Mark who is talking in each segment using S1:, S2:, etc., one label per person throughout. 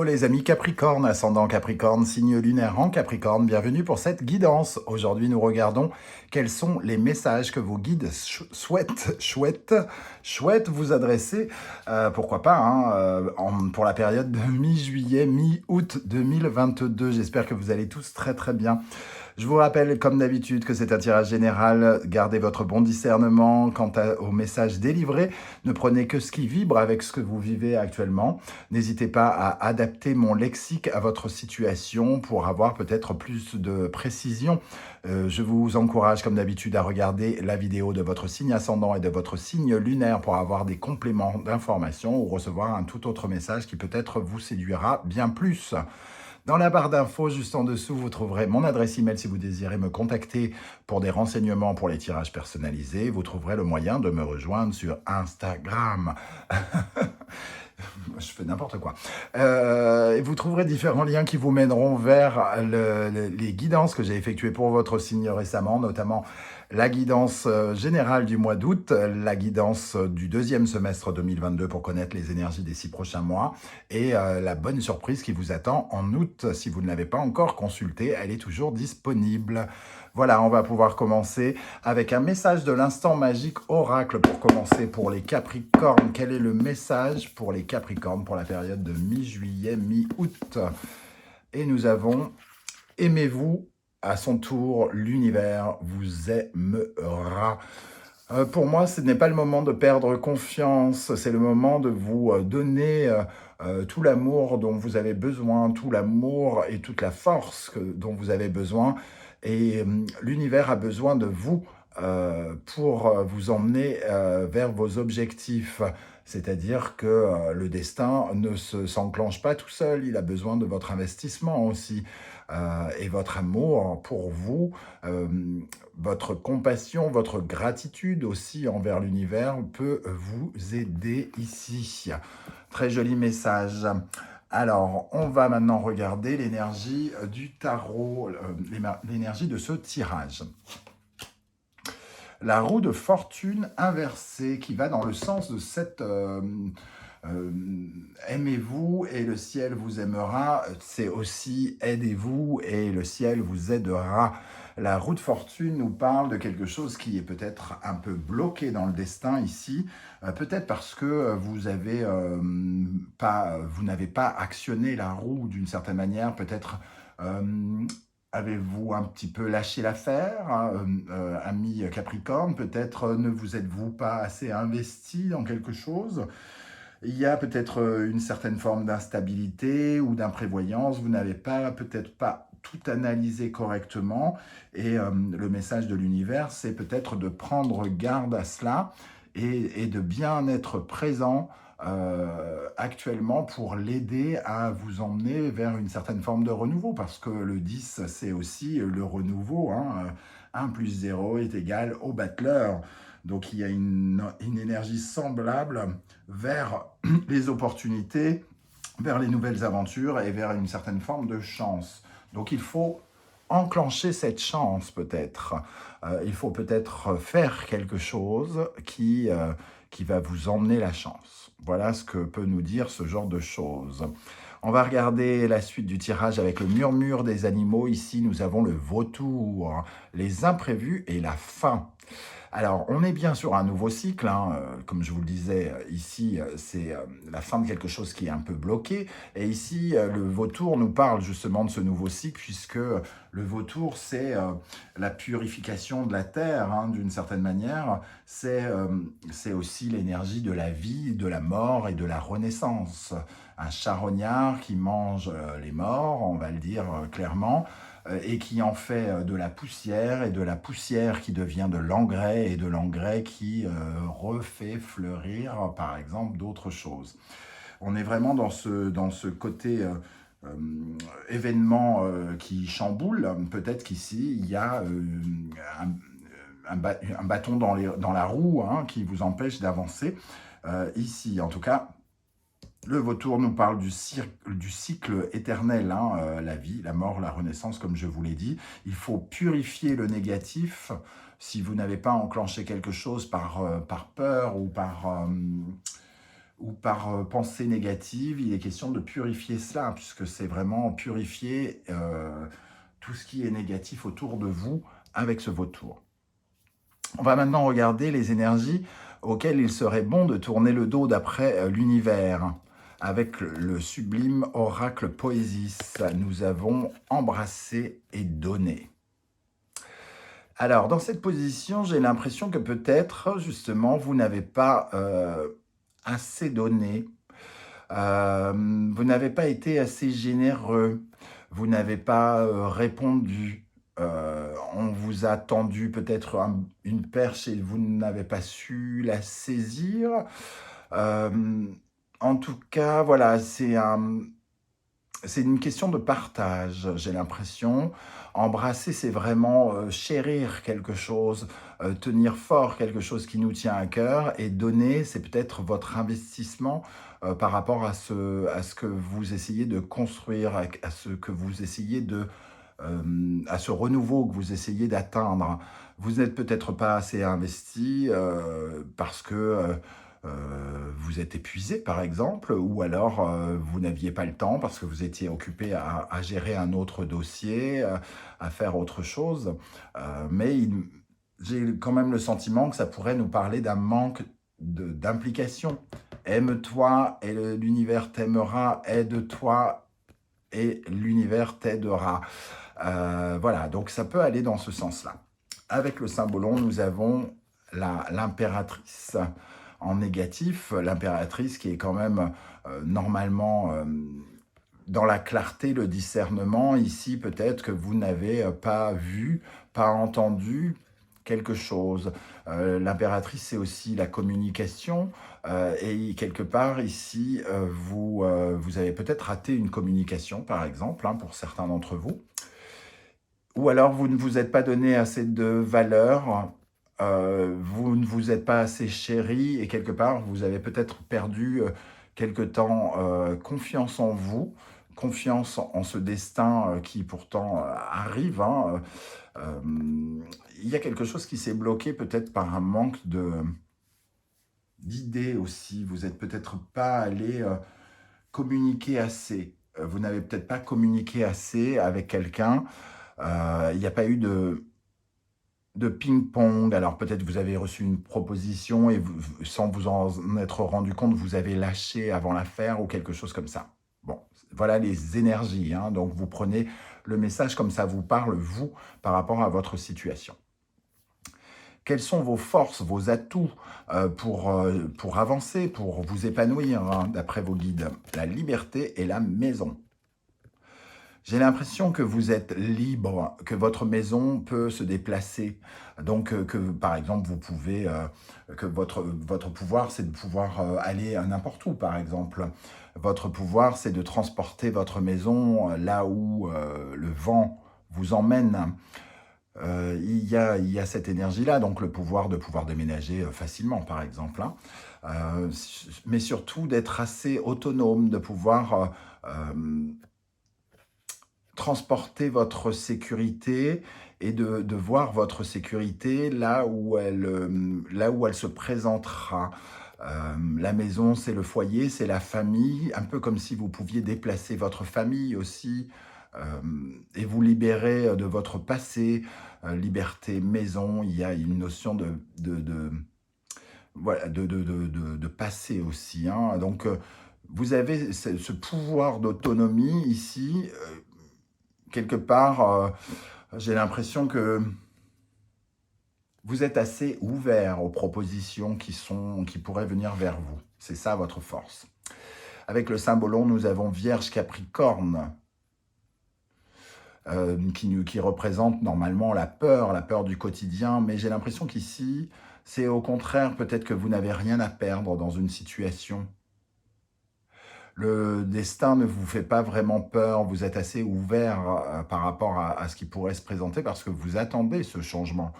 S1: les amis Capricorne, ascendant Capricorne, signe lunaire en Capricorne, bienvenue pour cette guidance. Aujourd'hui nous regardons quels sont les messages que vos guides souhaitent vous adresser, pourquoi pas, pour la période de mi-juillet, mi-août 2022. J'espère que vous allez tous très très bien. Je vous rappelle, comme d'habitude, que c'est un tirage général. Gardez votre bon discernement quant au message délivré. Ne prenez que ce qui vibre avec ce que vous vivez actuellement. N'hésitez pas à adapter mon lexique à votre situation pour avoir peut-être plus de précision. Je vous encourage, comme d'habitude, à regarder la vidéo de votre signe ascendant et de votre signe lunaire pour avoir des compléments d'informations ou recevoir un tout autre message qui peut-être vous séduira bien plus. Dans la barre d'infos, juste en dessous, vous trouverez mon adresse email si vous désirez me contacter pour des renseignements pour les tirages personnalisés. Vous trouverez le moyen de me rejoindre sur Instagram. Je fais n'importe quoi. Vous trouverez différents liens qui vous mèneront vers les guidances que j'ai effectuées pour votre signe récemment, notamment la guidance générale du mois d'août, la guidance du deuxième semestre 2022 pour connaître les énergies des 6 prochains mois et la bonne surprise qui vous attend en août. Si vous ne l'avez pas encore consultée, elle est toujours disponible. Voilà, on va pouvoir commencer avec un message de l'instant magique oracle pour commencer pour les Capricornes. Quel est le message pour les Capricornes pour la période de mi-juillet, mi-août? Et nous avons « Aimez-vous » à son tour, l'univers vous aimera. Pour moi, ce n'est pas le moment de perdre confiance, c'est le moment de vous donner tout l'amour dont vous avez besoin, tout l'amour et toute la force dont vous avez besoin. Et l'univers a besoin de vous pour vous emmener vers vos objectifs. C'est-à-dire que le destin ne s'enclenche pas tout seul, il a besoin de votre investissement aussi. Et votre amour pour vous, votre compassion, votre gratitude aussi envers l'univers peut vous aider ici. Très joli message. Alors, on va maintenant regarder l'énergie du tarot, l'énergie de ce tirage. La roue de fortune inversée qui va dans le sens de cette... aimez-vous et le ciel vous aimera, c'est aussi aidez-vous et le ciel vous aidera. La roue de fortune nous parle de quelque chose qui est peut-être un peu bloqué dans le destin ici, peut-être parce que vous n'avez pas actionné la roue d'une certaine manière, peut-être avez-vous un petit peu lâché l'affaire, ami Capricorne, peut-être ne vous êtes-vous pas assez investi dans quelque chose. Il y a peut-être une certaine forme d'instabilité ou d'imprévoyance, vous n'avez peut-être pas tout analysé correctement et le message de l'univers, c'est peut-être de prendre garde à cela et de bien être présent actuellement pour l'aider à vous emmener vers une certaine forme de renouveau parce que le 10, c'est aussi le renouveau, 1 plus 0 est égal au battleur. Donc, il y a une énergie semblable vers les opportunités, vers les nouvelles aventures et vers une certaine forme de chance. Donc, il faut enclencher cette chance peut-être. Il faut peut-être faire quelque chose qui va vous emmener la chance. Voilà ce que peut nous dire ce genre de choses. On va regarder la suite du tirage avec le murmure des animaux. Ici, nous avons le vautour, les imprévus et la faim. Alors, on est bien sur un nouveau cycle, comme je vous le disais, ici, c'est la fin de quelque chose qui est un peu bloqué, et ici, le vautour nous parle justement de ce nouveau cycle, puisque le vautour, c'est la purification de la terre, d'une certaine manière, c'est aussi l'énergie de la vie, de la mort et de la renaissance. Un charognard qui mange les morts, on va le dire clairement, et qui en fait de la poussière, et de la poussière qui devient de l'engrais, et de l'engrais qui refait fleurir, par exemple, d'autres choses. On est vraiment dans ce côté événement qui chamboule. Peut-être qu'ici, il y a un bâton dans la roue qui vous empêche d'avancer. Ici, en tout cas, le vautour nous parle du cycle éternel, la vie, la mort, la renaissance, comme je vous l'ai dit. Il faut purifier le négatif. Si vous n'avez pas enclenché quelque chose par peur ou ou par pensée négative, il est question de purifier cela, puisque c'est vraiment purifier tout ce qui est négatif autour de vous avec ce vautour. On va maintenant regarder les énergies auxquelles il serait bon de tourner le dos d'après l'univers. Avec le sublime oracle Poésis, nous avons embrassé et donné. Alors, dans cette position, j'ai l'impression que peut-être, justement, vous n'avez pas assez donné, vous n'avez pas été assez généreux, vous n'avez pas répondu, on vous a tendu peut-être une perche et vous n'avez pas su la saisir. Euh, En tout cas, voilà, c'est une question de partage, j'ai l'impression. Embrasser, c'est vraiment chérir quelque chose, tenir fort quelque chose qui nous tient à cœur. Et donner, c'est peut-être votre investissement par rapport à ce que vous essayez de construire, à ce que vous essayez à ce renouveau que vous essayez d'atteindre. Vous n'êtes peut-être pas assez investi parce que vous êtes épuisé, par exemple, ou alors vous n'aviez pas le temps parce que vous étiez occupé à gérer un autre dossier, à faire autre chose. Mais j'ai quand même le sentiment que ça pourrait nous parler d'un manque d'implication. Aime-toi et l'univers t'aimera, aide-toi et l'univers t'aidera. Voilà, donc ça peut aller dans ce sens-là. Avec le symbolon, nous avons l'impératrice en négatif, l'impératrice qui est quand même normalement dans la clarté, le discernement. Ici, peut-être que vous n'avez pas vu, pas entendu quelque chose. L'impératrice, c'est aussi la communication. Et quelque part, ici, vous avez peut-être raté une communication, par exemple, hein, pour certains d'entre vous. Ou alors, vous ne vous êtes pas donné assez de valeur, vous ne vous êtes pas assez chéri, et quelque part, vous avez peut-être perdu quelque temps confiance en vous, confiance en ce destin qui pourtant arrive. Hein. Il y a quelque chose qui s'est bloqué peut-être par un manque d'idées aussi. Vous n'êtes peut-être pas allé communiquer assez. Vous n'avez peut-être pas communiqué assez avec quelqu'un. Il n'y a pas eu de ping-pong. Alors peut-être vous avez reçu une proposition et sans vous en être rendu compte, vous avez lâché avant l'affaire ou quelque chose comme ça. Bon, voilà les énergies. Hein. Donc vous prenez le message comme ça vous parle, vous, par rapport à votre situation. Quelles sont vos forces, vos atouts pour avancer, pour vous épanouir, hein, d'après vos guides? La liberté et la maison. J'ai l'impression que vous êtes libre, que votre maison peut se déplacer. Donc, que par exemple, vous pouvez, que votre pouvoir, c'est de pouvoir aller à n'importe où, par exemple. Votre pouvoir, c'est de transporter votre maison là où le vent vous emmène. Il y a cette énergie-là, donc le pouvoir de pouvoir déménager facilement, par exemple. Hein. Mais surtout d'être assez autonome, de pouvoir transporter votre sécurité et de voir votre sécurité là où elle se présentera. La maison, c'est le foyer, c'est la famille, un peu comme si vous pouviez déplacer votre famille aussi et vous libérer de votre passé. Liberté, maison, il y a une notion voilà, de passé aussi. Hein. Donc, vous avez ce pouvoir d'autonomie ici, quelque part, j'ai l'impression que vous êtes assez ouvert aux propositions qui pourraient venir vers vous. C'est ça votre force. Avec le symbolon, nous avons Vierge Capricorne, qui représente normalement la peur du quotidien, mais j'ai l'impression qu'ici, c'est au contraire peut-être que vous n'avez rien à perdre dans une situation. Le destin ne vous fait pas vraiment peur, vous êtes assez ouvert par rapport à ce qui pourrait se présenter parce que vous attendez ce changement.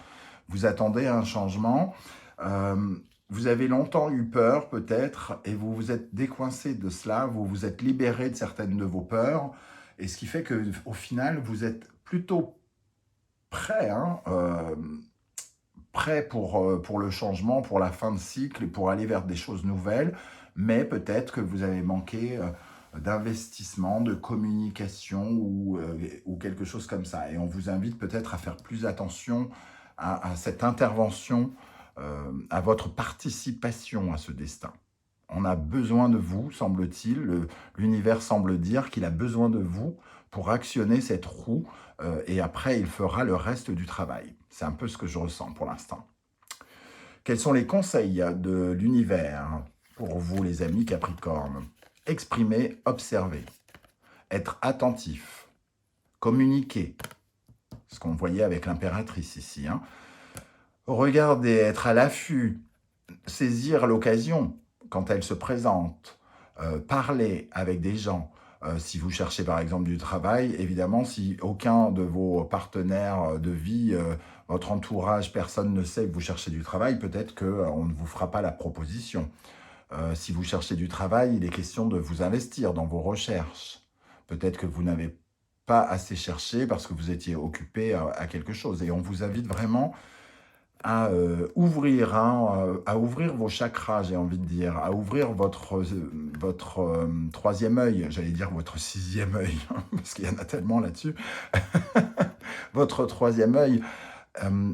S1: Vous attendez un changement, vous avez longtemps eu peur peut-être et vous vous êtes décoincé de cela, vous vous êtes libéré de certaines de vos peurs et ce qui fait qu'au final, vous êtes plutôt prêt, hein, prêt pour le changement, pour la fin de cycle et pour aller vers des choses nouvelles, mais peut-être que vous avez manqué d'investissement, de communication ou quelque chose comme ça. Et on vous invite peut-être à faire plus attention à cette intervention, à votre participation à ce destin. On a besoin de vous, semble-t-il. L'univers semble dire qu'il a besoin de vous pour actionner cette roue et après, il fera le reste du travail. C'est un peu ce que je ressens pour l'instant. Quels sont les conseils de l'univers pour vous, les amis Capricorne? Exprimer, observer, être attentif, communiquer, ce qu'on voyait avec l'impératrice ici. Hein. Regarder, être à l'affût, saisir l'occasion quand elle se présente, parler avec des gens. Si vous cherchez par exemple du travail, évidemment, si aucun de vos partenaires de vie, votre entourage, personne ne sait que vous cherchez du travail, peut-être qu'on ne vous fera pas la proposition. Si vous cherchez du travail, il est question de vous investir dans vos recherches. Peut-être que vous n'avez pas assez cherché parce que vous étiez occupé à quelque chose. Et on vous invite vraiment à ouvrir vos chakras, j'ai envie de dire, à ouvrir votre troisième œil, j'allais dire votre sixième œil, parce qu'il y en a tellement là-dessus, votre troisième œil,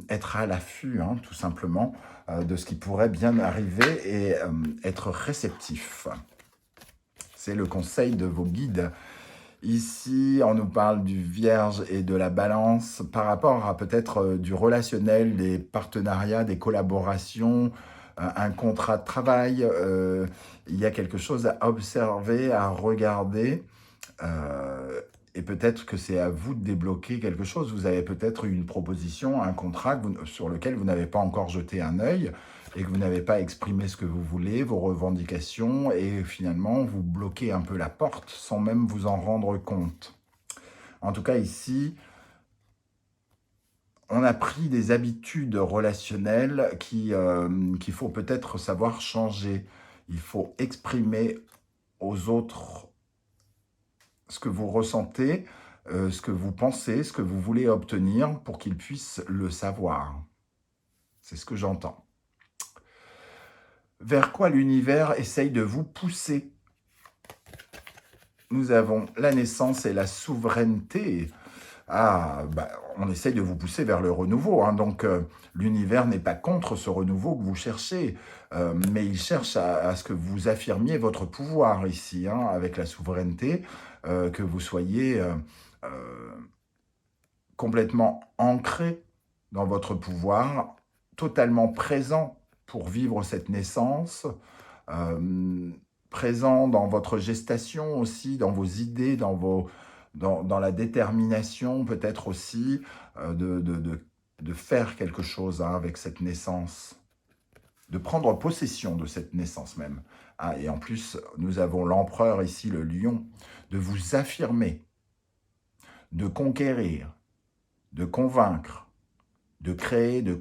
S1: être à l'affût, hein, tout simplement, de ce qui pourrait bien arriver et être réceptif. C'est le conseil de vos guides. Ici, on nous parle du Vierge et de la Balance par rapport à peut-être du relationnel, des partenariats, des collaborations, un contrat de travail. Il y a quelque chose à observer, à regarder. Et peut-être que c'est à vous de débloquer quelque chose. Vous avez peut-être une proposition, un contrat sur lequel vous n'avez pas encore jeté un œil et que vous n'avez pas exprimé ce que vous voulez, vos revendications, et finalement, vous bloquez un peu la porte sans même vous en rendre compte. En tout cas, ici, on a pris des habitudes relationnelles qu'il faut peut-être savoir changer. Il faut exprimer aux autres ce que vous ressentez, ce que vous pensez, ce que vous voulez obtenir pour qu'ils puissent le savoir. C'est ce que j'entends. Vers quoi l'univers essaye de vous pousser? Nous avons la naissance et la souveraineté. On essaye de vous pousser vers le renouveau. Hein. Donc, l'univers n'est pas contre ce renouveau que vous cherchez, mais il cherche à ce que vous affirmiez votre pouvoir ici, hein, avec la souveraineté, que vous soyez complètement ancré dans votre pouvoir, totalement présent pour vivre cette naissance, présent dans votre gestation aussi, dans vos idées, dans la détermination peut-être aussi de faire quelque chose hein, avec cette naissance, de prendre possession de cette naissance même. Ah, et en plus, nous avons l'empereur ici, le lion, de vous affirmer, de conquérir, de convaincre, de créer, de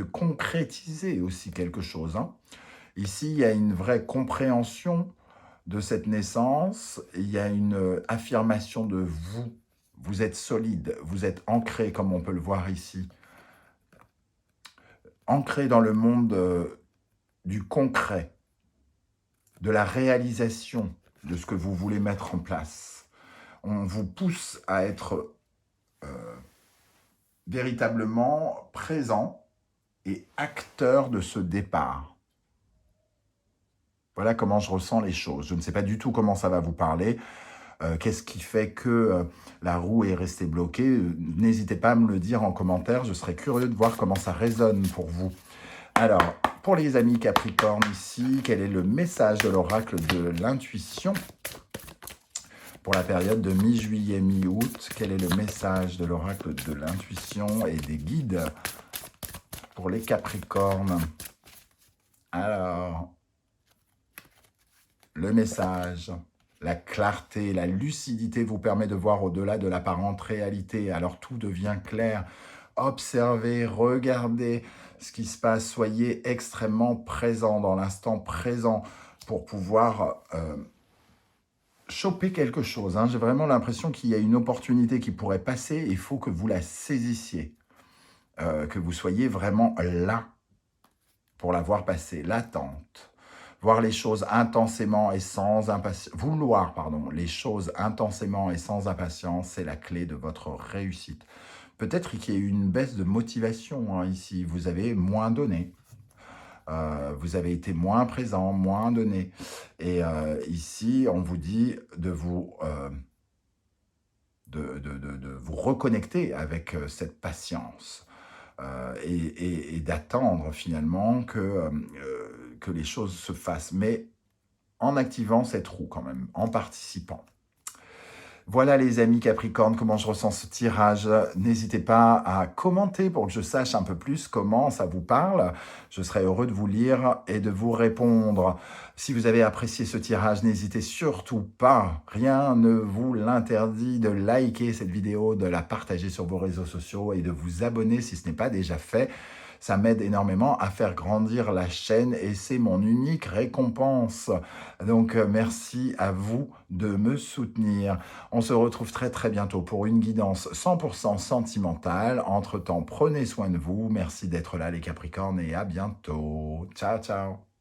S1: concrétiser aussi quelque chose. Hein. Ici, il y a une vraie compréhension de cette naissance, il y a une affirmation de vous. Vous êtes solide, vous êtes ancré, comme on peut le voir ici. Ancré dans le monde du concret, de la réalisation de ce que vous voulez mettre en place. On vous pousse à être véritablement présent et acteur de ce départ. Voilà comment je ressens les choses. Je ne sais pas du tout comment ça va vous parler. Qu'est-ce qui fait que la roue est restée bloquée? N'hésitez pas à me le dire en commentaire. Je serais curieux de voir comment ça résonne pour vous. Alors, pour les amis Capricorne ici, quel est le message de l'oracle de l'intuition pour la période de mi-juillet, mi-août? Quel est le message de l'oracle de l'intuition et des guides pour les Capricornes? Alors, le message, la clarté, la lucidité vous permet de voir au-delà de l'apparente réalité. Alors tout devient clair. Observez, regardez ce qui se passe. Soyez extrêmement présent dans l'instant présent pour pouvoir choper quelque chose. Hein. J'ai vraiment l'impression qu'il y a une opportunité qui pourrait passer. Il faut que vous la saisissiez. que vous soyez vraiment là pour la voir passer, l'attente. Voir les choses intensément et sans impatience, vouloir, pardon, les choses intensément et sans impatience, c'est la clé de votre réussite. Peut-être qu'il y a eu une baisse de motivation hein, ici, vous avez moins donné. Vous avez été moins présent, moins donné. Et ici, on vous dit de vous, de vous reconnecter avec cette patience et d'attendre finalement que les choses se fassent, mais en activant cette roue quand même, en participant. Voilà les amis Capricorne, comment je ressens ce tirage. N'hésitez pas à commenter pour que je sache un peu plus comment ça vous parle. Je serai heureux de vous lire et de vous répondre. Si vous avez apprécié ce tirage, n'hésitez surtout pas, rien ne vous l'interdit, de liker cette vidéo, de la partager sur vos réseaux sociaux et de vous abonner si ce n'est pas déjà fait. Ça m'aide énormément à faire grandir la chaîne et c'est mon unique récompense. Donc, merci à vous de me soutenir. On se retrouve très très bientôt pour une guidance 100% sentimentale. Entre-temps, prenez soin de vous. Merci d'être là les Capricornes et à bientôt. Ciao, ciao.